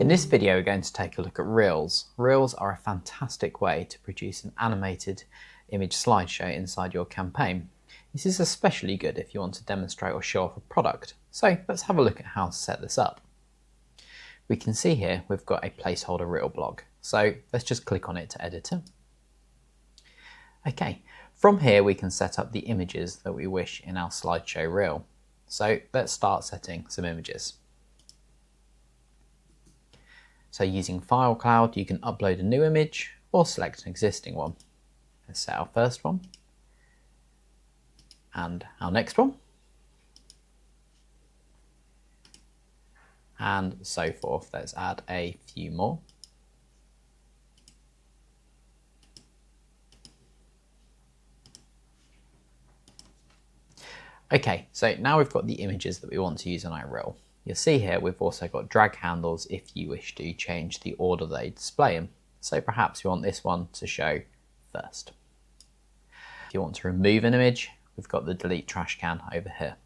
this video we're going to take a look at Reels. Reels are a fantastic way to produce an animated image slideshow inside your campaign. This is especially good if you want to demonstrate or show off a product. So let's have a look at how to set this up. We can see here we've got a placeholder reel block. So let's just click on it to edit it. Okay, from here we can set up the images that we wish in our slideshow reel. So let's start setting some images. So using File Cloud, you can upload a new image or select an existing one. Let's set our first one and our next one, and so forth. Let's add a few more. Okay, so now we've got the images that we want to use on our reel. You'll see here we've also got drag handles if you wish to change the order they display in. So perhaps you want this one to show first. If you want to remove an image, we've got the delete trash can over here.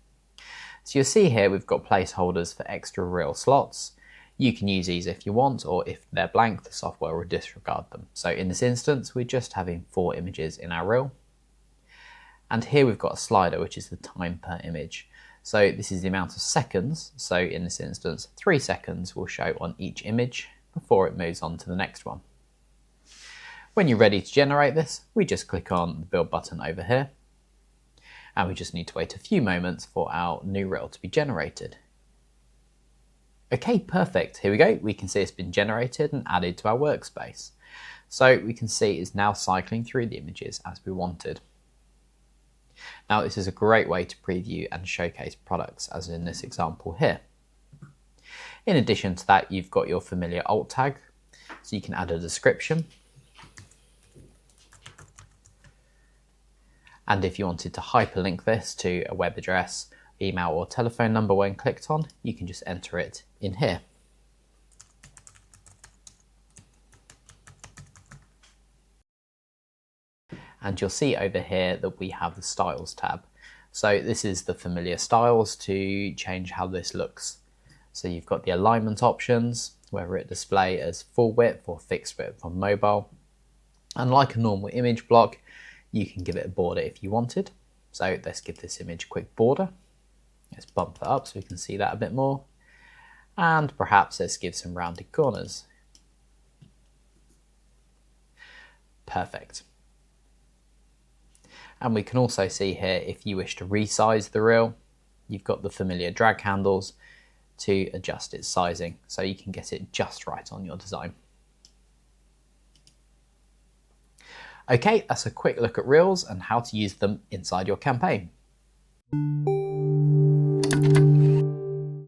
So you'll see here we've got placeholders for extra reel slots. You can use these if you want, or if they're blank, the software will disregard them. So in this instance, we're just having 4 images in our reel. And here we've got a slider, which is the time per image. So this is the amount of seconds. So in this instance, 3 seconds will show on each image before it moves on to the next one. When you're ready to generate this, we just click on the build button over here. And we just need to wait a few moments for our new reel to be generated. Okay, perfect. Here we go. We can see it's been generated and added to our workspace. So we can see it's now cycling through the images as we wanted. Now this is a great way to preview and showcase products, as in this example here. In addition to that, you've got your familiar alt tag, so you can add a description. And if you wanted to hyperlink this to a web address, email or telephone number when clicked on, you can just enter it in here. And you'll see over here that we have the Styles tab. So this is the familiar styles to change how this looks. So you've got the alignment options, whether it display as full width or fixed width on mobile. And like a normal image block, you can give it a border if you wanted. So let's give this image a quick border. Let's bump that up so we can see that a bit more. And perhaps let's give some rounded corners. Perfect. And we can also see here, if you wish to resize the reel, you've got the familiar drag handles to adjust its sizing, so you can get it just right on your design. Okay, that's a quick look at Reels and how to use them inside your campaign.